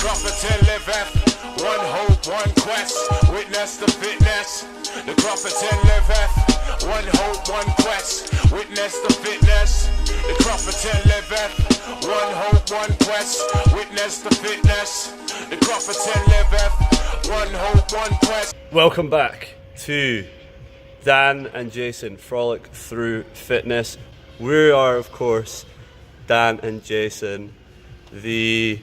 prophet liveth, one hope, one quest, witness the fitness. The prophet liveth, one hope, one quest, witness the fitness. The prophet liveth, one hope, one quest, witness the fitness. The prophet liveth, one hope, one quest. Welcome back to Dan and Jason, Frolic Through Fitness. We are, of course, Dan and Jason, the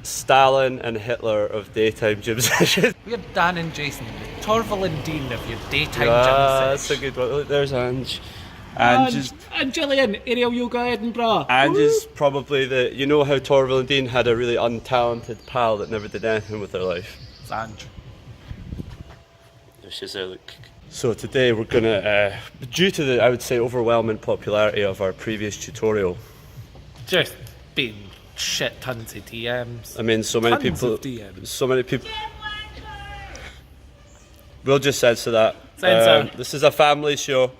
Stalin and Hitler of daytime gym sessions. We're Dan and Jason, the Torval and Dean of your daytime gym That's a session. good one. Look, there's Ange. And Gillian, Aerial Yoga Edinburgh. Ange is probably the, you know how Torval and Dean had a really untalented pal that never did anything with their life? It's Ange. There she is there, look. So today we're gonna, due to the, I would say, overwhelming popularity of our previous tutorial. Just been shit tons of DMs. I mean, so many Tons people, of DMs. so many people. We'll just censor that. Censor. This is a family show.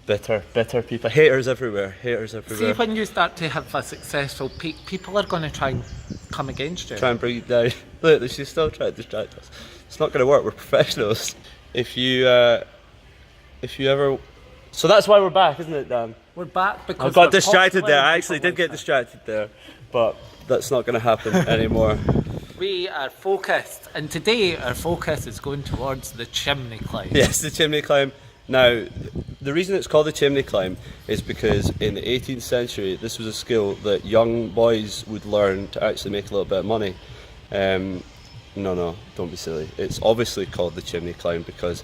Bitter people. Haters everywhere. Haters everywhere. See, when you start to have a successful peak, people are going to try and come against you. Try and bring you down. Look, she's still trying to distract us. It's not going to work. We're professionals. If you ever, so that's why we're back, isn't it, Dan? We're back because I got we're distracted there. I popular actually and did people get like distracted there, but that's not going to happen anymore. that. We are focused, and today our focus is going towards the chimney climb. Yes, the chimney climb. Now, the reason it's called the chimney climb is because in the 18th century, this was a skill that young boys would learn to actually make a little bit of money. No, don't be silly. It's obviously called the chimney climb because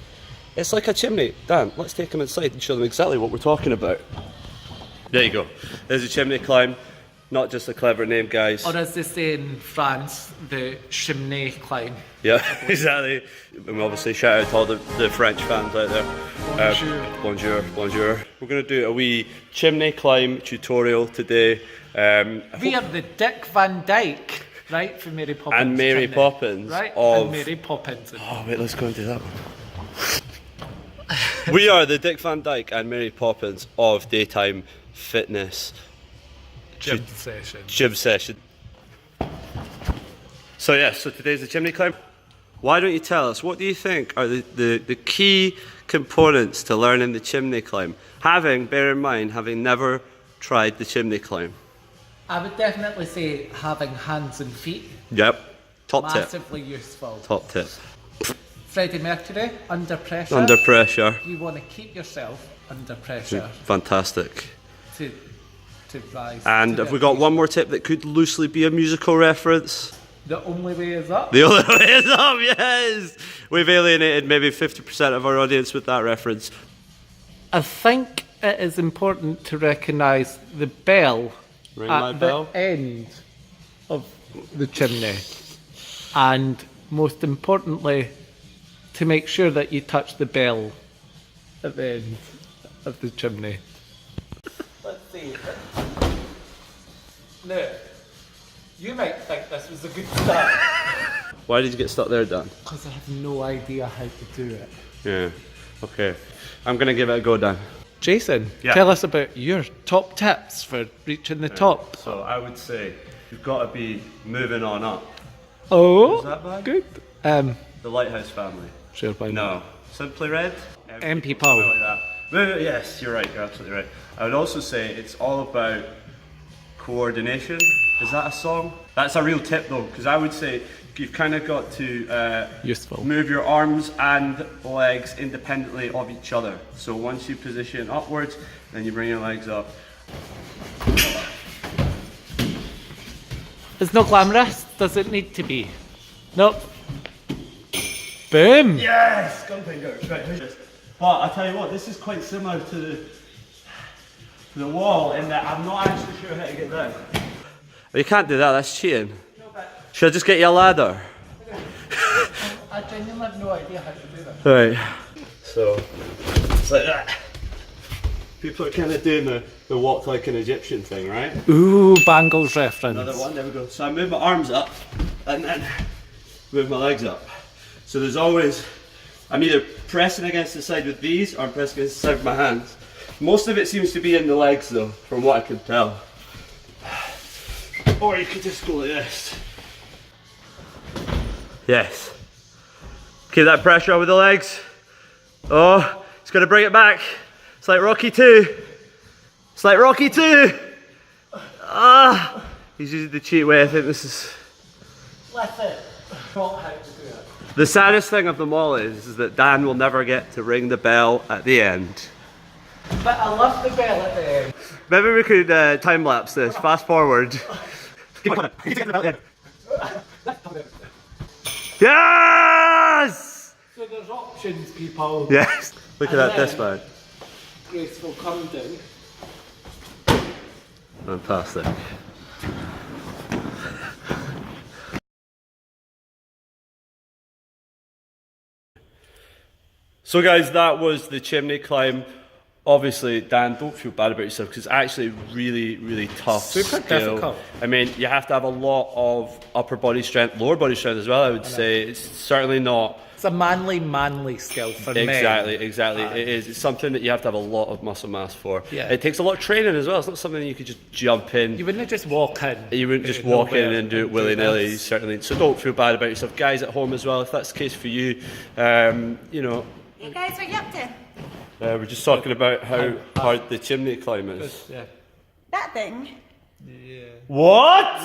it's like a chimney. Dan, let's take them inside and show them exactly what we're talking about. There you go. There's a chimney climb. Not just a clever name, guys. Or as they say in France, the chimney climb. Yeah, exactly. And we obviously shout out to all the French fans out there. Bonjour. Bonjour. We're going to do a wee chimney climb tutorial today. We are the Dick Van Dyke, right, from Mary Poppins. And Mary chimney, Poppins. Right, of... and Mary Poppins. Oh, wait, let's go and do that one. We are the Dick Van Dyke and Mary Poppins of daytime fitness. Gym session. So today's the chimney climb. Why don't you tell us, what do you think are the key components to learning the chimney climb? Bear in mind, having never tried the chimney climb. I would definitely say having hands and feet. Yep, top tip. Massively useful. Top tip. Freddie Mercury, under pressure. Under pressure. You want to keep yourself under pressure Fantastic. to rise. And to have the we got one occasion. more tip that could loosely be a musical reference? The only way is up. The only way is up, yes! We've alienated maybe 50% of our audience with that reference. I think it is important to recognise the bell Ring my at bell. the end of the chimney, and most importantly, to make sure that you touch the bell at the end of the chimney. Let's see. Now, you might think this was a good start Why did you get stuck there, Dan? because I have no idea how to do it. Yeah, okay. I'm going to give it a go, Dan. Jason, Yeah. tell us about your top tips for reaching the top. So I would say you've got to be moving on up. Oh, Is that bad? good. The Lighthouse family. Sure, by No. Simply Red? MP Something Power. like that. Yes, you're right, you're absolutely right. I would also say it's all about coordination. Is that a song? That's a real tip though, because I would say you've kind of got to Useful. move your arms and legs independently of each other. So once you position upwards, then you bring your legs up. It's not glamorous, does it need to be? Nope. Boom! Yes! Gun fingers, right. But I tell you what, this is quite similar to the wall in that I'm not actually sure how to get down. You can't do that, that's cheating. No, but Should I just get you a ladder? I genuinely have no idea how to do that. Right. So, it's like that. People are kind of doing the walk like an Egyptian thing, right? Ooh, Bangles reference. Another one, there we go. So I move my arms up and then move my legs up. So there's always, I'm either pressing against the side with these or I'm pressing against the side with my hands. Most of it seems to be in the legs though, from what I can tell. Or you could just go like this. Yes. Keep that pressure on with the legs. Oh, he's going to bring it back. It's like Rocky 2. It's like Rocky 2. Ah, he's using the cheat way. I think this is... Left it. Not how to do it. The saddest thing of them all is that Dan will never get to ring the bell at the end. But I love the bell at the end. Maybe we could time lapse this, fast forward. Yes! So there's options, people. Yes. Look at that dismount. Graceful come down. Fantastic. So guys, that was the chimney climb. Obviously, Dan, don't feel bad about yourself because it's actually really, really tough. Super difficult. I mean, you have to have a lot of upper body strength, lower body strength as well, I would say. It's certainly not... It's a manly skill for men. Exactly. It is. It's something that you have to have a lot of muscle mass for. Yeah. It takes a lot of training as well. It's not something you could just jump in. You wouldn't just walk in. You wouldn't just walk in and do it willy-nilly, certainly. So don't feel bad about yourself. Guys at home as well, if that's the case for you, you know... Hey guys, what are you up to? we're just talking about how hard the chimney climb is. Yeah. That thing? What?